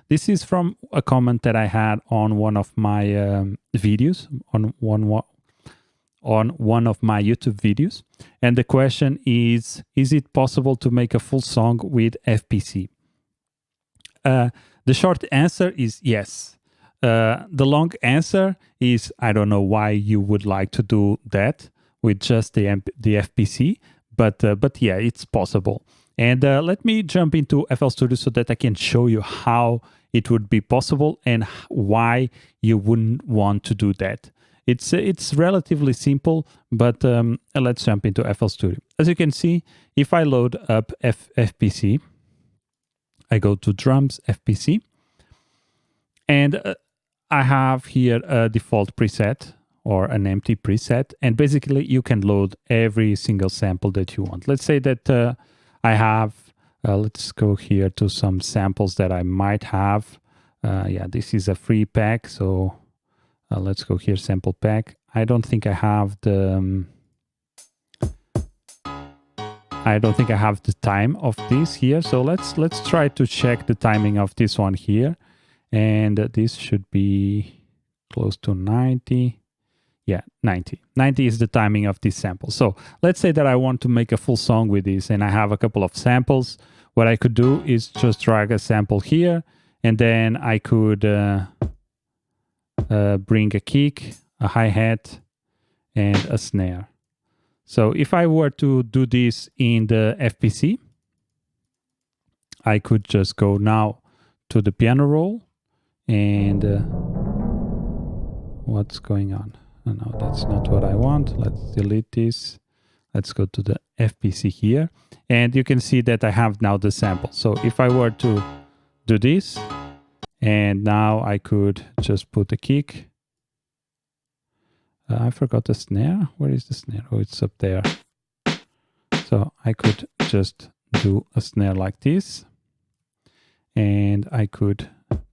This is from a comment that I had on one of my videos, on one of my YouTube videos. And the question is it possible to make a full song with FPC? The short answer is yes. The long answer is I don't know why you would like to do that with just the FPC, but yeah, it's possible. And let me jump into FL Studio so that I can show you how it would be possible and why you wouldn't want to do that. It's relatively simple, but let's jump into FL Studio. As you can see, if I load up FPC, I go to Drums, FPC, and I have here a default preset or an empty preset, and basically you can load every single sample that you want. Let's say that I have, let's go here to some samples that I might have. Yeah, this is a free pack, so let's go here, sample pack. I don't think I have the time of this here. So let's try to check the timing of this one here, and this should be close to 90. Yeah, 90. 90 is the timing of this sample. So let's say that I want to make a full song with this, and I have a couple of samples. What I could do is just drag a sample here, and then I could bring a kick, a hi-hat, and a snare. So if I were to do this in the FPC, I could just go now to the piano roll, and what's going on? Oh, no, that's not what I want. Let's delete this. Let's go to the FPC here, and you can see that I have now the sample. So if I were to do this, and now I could just put a kick. I forgot the snare. Where is the snare? Oh, it's up there. So I could just do a snare like this, and I could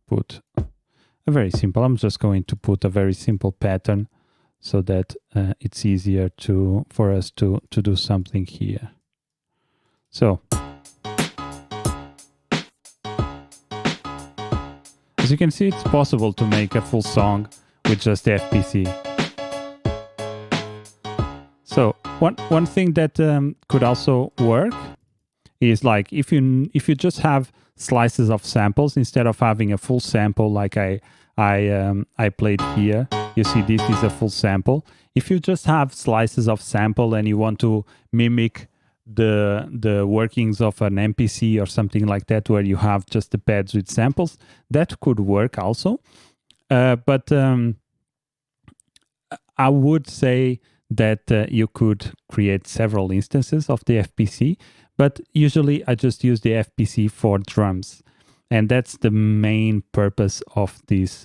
put a very simple, I'm just going to put a very simple pattern so that it's easier for us to do something here. So as you can see, it's possible to make a full song with just the FPC. So one thing that could also work is like if you just have slices of samples instead of having a full sample like I played here. You see this is a full sample. If you just have slices of sample and you want to mimic the workings of an MPC or something like that, where you have just the pads with samples, that could work also. But I would say that you could create several instances of the FPC, but usually I just use the FPC for drums, and that's the main purpose of this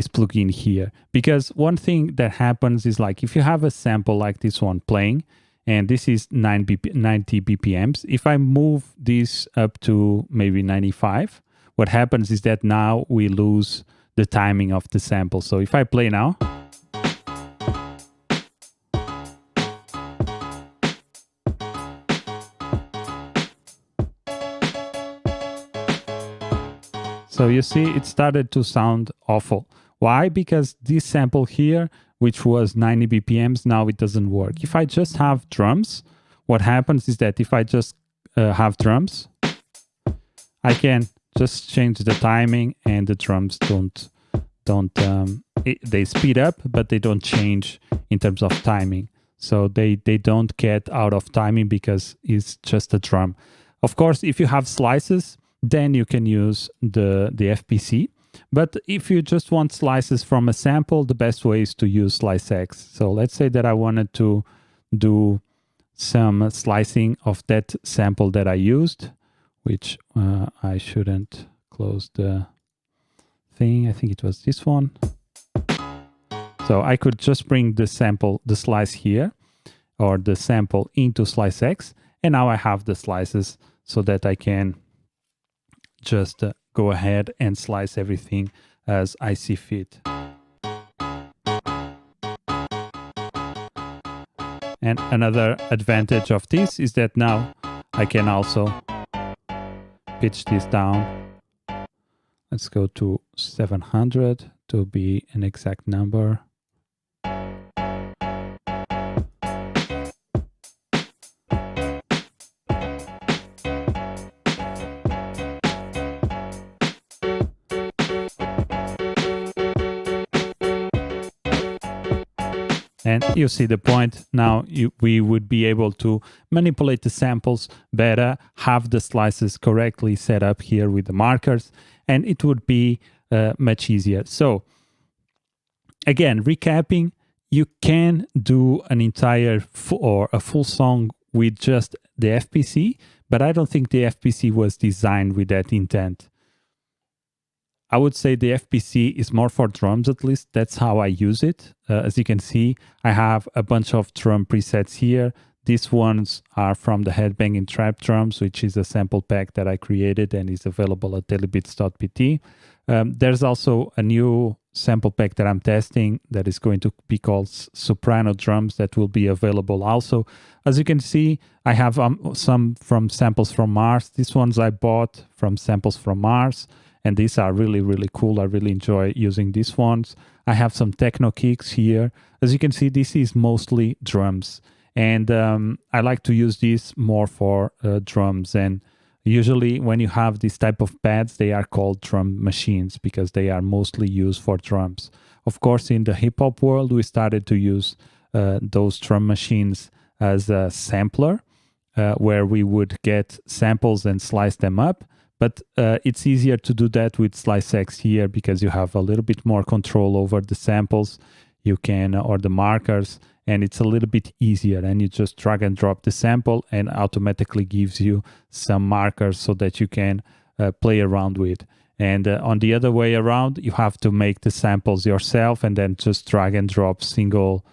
plugin here. Because one thing that happens is like if you have a sample like this one playing, and this is 90 BPMs, if I move this up to maybe 95, what happens is that now we lose the timing of the sample. So if I play now, so you see it started to sound awful. Why? Because this sample here, which was 90 BPMs, now it doesn't work. If I just have drums, what happens is that if I just have drums, I can just change the timing, and the drums they speed up, but they don't change in terms of timing. So they don't get out of timing because it's just a drum. Of course, if you have slices, then you can use the FPC. But if you just want slices from a sample, the best way is to use Slice X. So let's say that I wanted to do some slicing of that sample that I used, which I shouldn't close the thing. I think it was this one. So I could just bring the slice here, or the sample into Slice X, and now I have the slices so that I can just go ahead and slice everything as I see fit. And another advantage of this is that now I can also pitch this down. Let's go to 700 to be an exact number. And you see the point. Now we would be able to manipulate the samples better, have the slices correctly set up here with the markers, and it would be much easier. So again, recapping, you can do an entire or a full song with just the FPC, but I don't think the FPC was designed with that intent. I would say the FPC is more for drums, at least. That's how I use it. As you can see, I have a bunch of drum presets here. These ones are from the Headbanging Trap Drums, which is a sample pack that I created and is available at dailybits.pt. There's also a new sample pack that I'm testing that is going to be called Soprano Drums that will be available also. As you can see, I have some from Samples from Mars. These ones I bought from Samples from Mars. And these are really, really cool. I really enjoy using these ones. I have some techno kicks here. As you can see, this is mostly drums. And I like to use these more for drums. And usually when you have this type of pads, they are called drum machines because they are mostly used for drums. Of course, in the hip-hop world, we started to use those drum machines as a sampler, where we would get samples and slice them up. But it's easier to do that with SliceX here because you have a little bit more control over the samples you can or the markers, and it's a little bit easier. And you just drag and drop the sample and automatically gives you some markers so that you can play around with. And on the other way around, you have to make the samples yourself and then just drag and drop single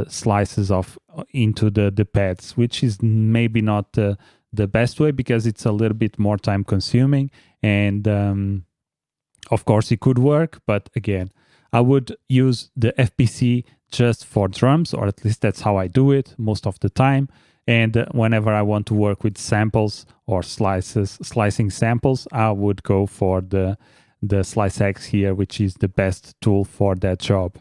slices of into the pads, which is maybe not the best way because it's a little bit more time consuming. And of course it could work, but again, I would use the FPC just for drums, or at least that's how I do it most of the time. And whenever I want to work with samples or slicing samples, I would go for the SliceX here, which is the best tool for that job.